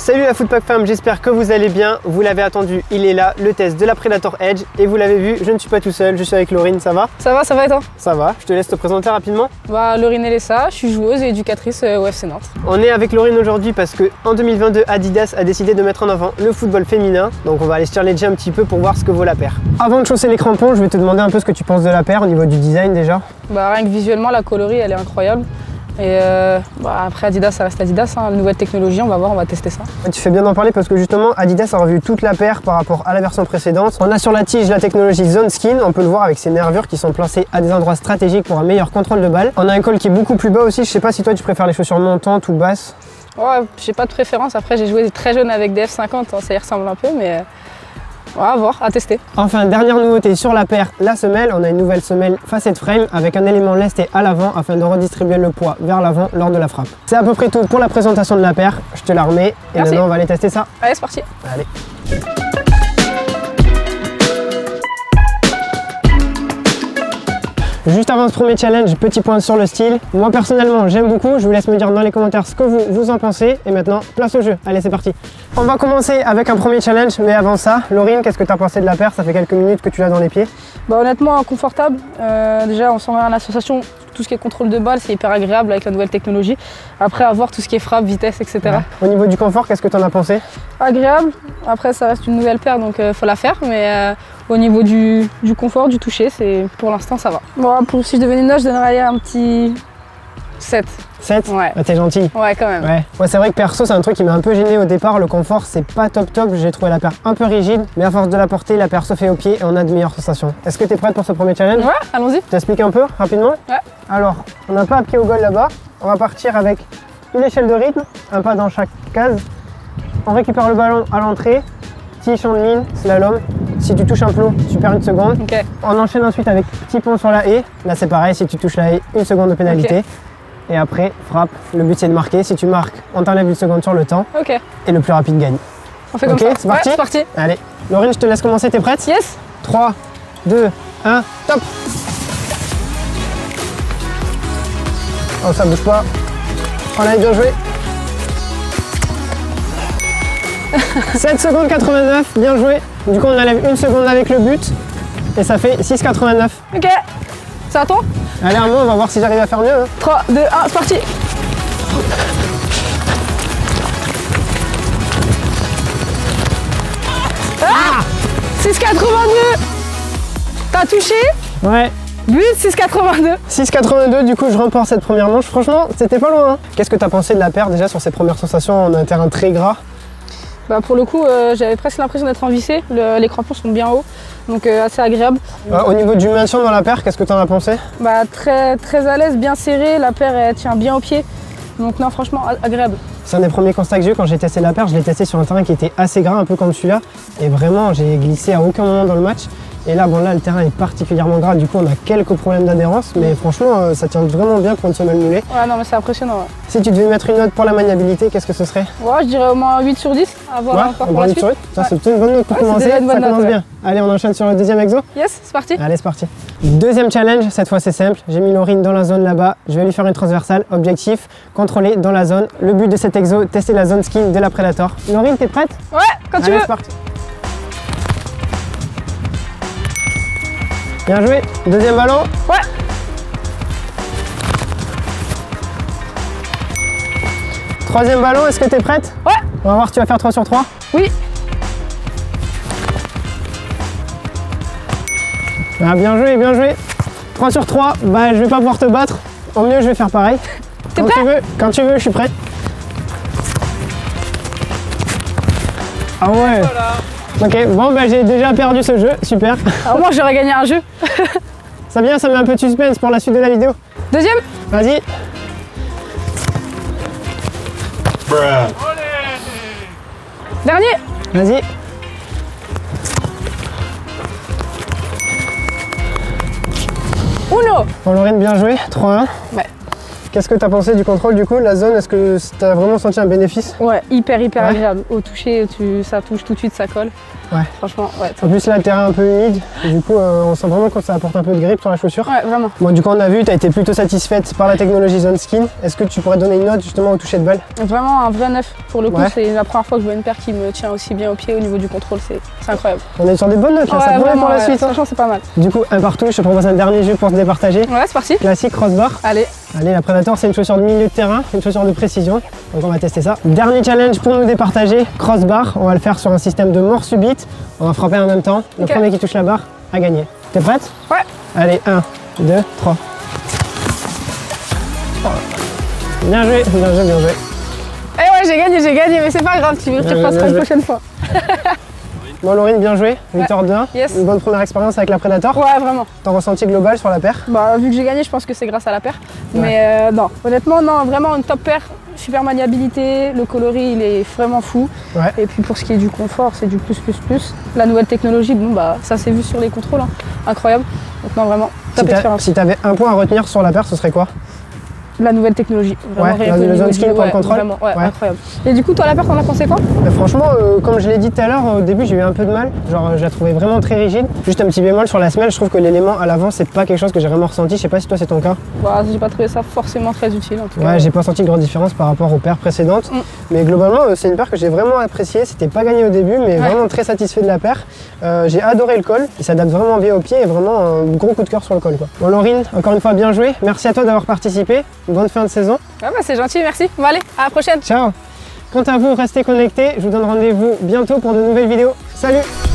Salut la Footpack Fam, j'espère que vous allez bien. Vous l'avez attendu, il est là, le test de la Predator Edge. Et vous l'avez vu, je ne suis pas tout seul, je suis avec Laurine, ça va? Ça va et toi? Ça va, je te laisse te présenter rapidement. Laurine Elessa, je suis joueuse et éducatrice au FC Nantes. On est avec Laurine aujourd'hui parce que en 2022, Adidas a décidé de mettre en avant le football féminin. Donc on va aller se challenger un petit peu pour voir ce que vaut la paire. Avant de chausser les crampons, je vais te demander un peu ce que tu penses de la paire au niveau du design déjà. Rien que visuellement, la coloris elle est incroyable. Et après Adidas, ça reste Adidas, hein. Nouvelle technologie, on va voir, on va tester ça. Tu fais bien d'en parler parce que justement Adidas a revu toute la paire par rapport à la version précédente. On a sur la tige la technologie Zone Skin, on peut le voir avec ses nervures qui sont placées à des endroits stratégiques pour un meilleur contrôle de balle. On a un col qui est beaucoup plus bas aussi, je sais pas si toi tu préfères les chaussures montantes ou basses. Ouais, j'ai pas de préférence, après j'ai joué très jeune avec des F50, hein, ça y ressemble un peu mais... à voir, à tester. Enfin, dernière nouveauté sur la paire, la semelle. On a une nouvelle semelle facette frame avec un élément lesté à l'avant afin de redistribuer le poids vers l'avant lors de la frappe. C'est à peu près tout pour la présentation de la paire. Je te la remets et Merci. Maintenant on va aller tester ça. Allez, c'est parti. Allez. Juste avant ce premier challenge, petit point sur le style. Moi personnellement j'aime beaucoup, je vous laisse me dire dans les commentaires ce que vous en pensez. Et maintenant, place au jeu, allez c'est parti. On va commencer avec un premier challenge, mais avant ça, Laurine, qu'est-ce que tu as pensé de la paire? Ça fait quelques minutes que tu l'as dans les pieds. Honnêtement, confortable. Déjà, on sent rien à l'association, tout ce qui est contrôle de balle, c'est hyper agréable avec la nouvelle technologie. Après, à voir tout ce qui est frappe, vitesse, etc. Ouais. Au niveau du confort, qu'est-ce que tu en as pensé? Agréable. Après, ça reste une nouvelle paire, donc faut la faire, mais au niveau du confort, du toucher, pour l'instant ça va. Si je devais une note, je donnerais un petit 7. 7? Ouais. T'es gentil. Ouais, quand même. Ouais, c'est vrai que perso, c'est un truc qui m'a un peu gêné au départ. Le confort, c'est pas top. J'ai trouvé la paire un peu rigide, mais à force de la porter, la paire se fait au pied et on a de meilleures sensations. Est-ce que t'es prête pour ce premier challenge? Ouais, allons-y. Je t'explique un peu rapidement. Ouais. Alors, on n'a pas à pied au goal là-bas. On va partir avec une échelle de rythme, un pas dans chaque case. On récupère le ballon à l'entrée. Petit champ de ligne, slalom. Si tu touches un plot, tu perds une seconde. Okay. On enchaîne ensuite avec petit pont sur la haie. Là, c'est pareil. Si tu touches la haie, une seconde de pénalité. Okay. Et après, frappe. Le but, c'est de marquer. Si tu marques, on t'enlève une seconde sur le temps. Okay. Et le plus rapide gagne. On fait comme ça. C'est parti? Ouais, c'est parti. Allez. Laurine, je te laisse commencer. T'es prête? Yes. 3, 2, 1, top. Oh, ça bouge pas. On a bien joué. 7 secondes 89, bien joué. Du coup, on enlève une seconde avec le but. Et ça fait 6,89. Ok. C'est à toi? Allez, un mot, on va voir si j'arrive à faire mieux. Hein. 3, 2, 1, c'est parti. Ah 6,82. T'as touché? Ouais. But 6,82. 6,82, du coup je remporte cette première manche. Franchement, c'était pas loin. Hein. Qu'est-ce que t'as pensé de la paire déjà sur ces premières sensations en un terrain très gras? Pour le coup, j'avais presque l'impression d'être envissé. Les crampons sont bien hauts, donc assez agréable. Au niveau du maintien dans la paire, qu'est-ce que t'en as pensé? Très à l'aise, bien serré. La paire elle tient bien au pied. Donc non, franchement agréable. C'est un des premiers constats que j'ai eu quand j'ai testé la paire. Je l'ai testé sur un terrain qui était assez gras, un peu comme celui-là. Et vraiment, j'ai glissé à aucun moment dans le match. Et là, là, le terrain est particulièrement gras. Du coup, on a quelques problèmes d'adhérence. Mais franchement, ça tient vraiment bien pour une semelle moulée. Ouais, non, mais c'est impressionnant. Ouais. Si tu devais mettre une note pour la maniabilité, qu'est-ce que ce serait? Ouais, je dirais au moins 8 sur 10. À voir encore pour la 8 sur 8. Ça, c'est plutôt une bonne note pour commencer. Ça commence bien. Allez, on enchaîne sur le deuxième exo. Yes, c'est parti. Allez, c'est parti. Deuxième challenge, cette fois c'est simple. J'ai mis Laurine dans la zone là-bas. Je vais lui faire une transversale. Objectif, contrôler dans la zone. Le but de cet exo, tester la zone skin de la Predator. Laurine, t'es prête? Ouais, quand tu veux. C'est parti. Bien joué. Deuxième ballon. Ouais. Troisième ballon, est-ce que t'es prête? Ouais. On va voir si tu vas faire 3 sur 3. Oui. Ah, bien joué, bien joué. 3 sur 3, je vais pas pouvoir te battre. Au mieux, je vais faire pareil. T'es prêt? Quand tu veux, je suis prêt. Ah ouais. Voilà. Ok, bon, j'ai déjà perdu ce jeu, super. Alors moi, j'aurais gagné un jeu. Ça vient, ça met un peu de suspense pour la suite de la vidéo. Deuxième. Vas-y. Dernier. Vas-y. Uno. Bon, Laurine, bien joué. 3-1. Ouais. Qu'est-ce que tu as pensé du contrôle du coup? La zone, est-ce que tu as vraiment senti un bénéfice? Ouais, hyper agréable. Au toucher, ça touche tout de suite, ça colle. Ouais. Franchement, ouais. En plus là, le terrain est un peu humide, et du coup, on sent vraiment que ça apporte un peu de grip sur la chaussure. Ouais, vraiment. Bon, du coup, on a vu, tu as été plutôt satisfaite par la technologie Zone Skin. Est-ce que tu pourrais donner une note justement au toucher de balle? Vraiment un vrai neuf. Pour le coup, ouais. c'est la première fois que je vois une paire qui me tient aussi bien au pied au niveau du contrôle. C'est incroyable. On est sur des bonnes notes là, ouais, ça promet pour la suite. Franchement, c'est pas mal. Du coup, un partout, je te propose un dernier jeu pour se départager. Ouais, c'est parti. Classique crossbar. Allez. Allez, la Predator, c'est une chaussure de milieu de terrain, une chaussure de précision. Donc on va tester ça. Dernier challenge pour nous départager, crossbar. On va le faire sur un système de mort subite. On va frapper en même temps. Le premier qui touche la barre a gagné. T'es prête? Ouais. Allez, 1, 2, 3. Bien joué, bien joué, bien joué. Eh ouais, j'ai gagné, mais c'est pas grave, tu repasseras une prochaine fois. Bon, Laurine, bien joué, victoire 2-1. Yes. Une bonne première expérience avec la Predator. Ouais, vraiment. Ton ressenti global sur la paire? Bah, vu que j'ai gagné, je pense que c'est grâce à la paire. Ouais. Mais non, honnêtement, non, vraiment une top paire. Super maniabilité, le coloris il est vraiment fou. Ouais. Et puis pour ce qui est du confort, c'est du plus. La nouvelle technologie, bon bah ça s'est vu sur les contrôles, hein. Incroyable. Donc non, vraiment, top expérience. Si tu avais un point à retenir sur la paire, ce serait quoi? La nouvelle technologie. Ouais, le Zone Skin pour le contrôle. Vraiment, ouais, incroyable. Et du coup, toi, la paire, t'en as pensé quoi? Mais franchement, comme je l'ai dit tout à l'heure, au début, j'ai eu un peu de mal. Genre, je la trouvais vraiment très rigide. Juste un petit bémol sur la semelle, je trouve que l'élément à l'avant, c'est pas quelque chose que j'ai vraiment ressenti. Je sais pas si toi, c'est ton cas. Bah, j'ai pas trouvé ça forcément très utile, en tout cas. Ouais, j'ai pas senti de grande différence par rapport aux paires précédentes. Mais globalement, c'est une paire que j'ai vraiment appréciée. C'était pas gagné au début, mais vraiment très satisfait de la paire. J'ai adoré le col. Il s'adapte vraiment bien au pied et vraiment un gros coup de cœur sur le col, quoi. Bon, Laurine, encore une fois, bien joué. Merci à toi d'avoir participé. Bonne fin de saison. Ouais, bah, c'est gentil, merci. Bon, allez, à la prochaine. Ciao. Quant à vous, restez connectés. Je vous donne rendez-vous bientôt pour de nouvelles vidéos. Salut!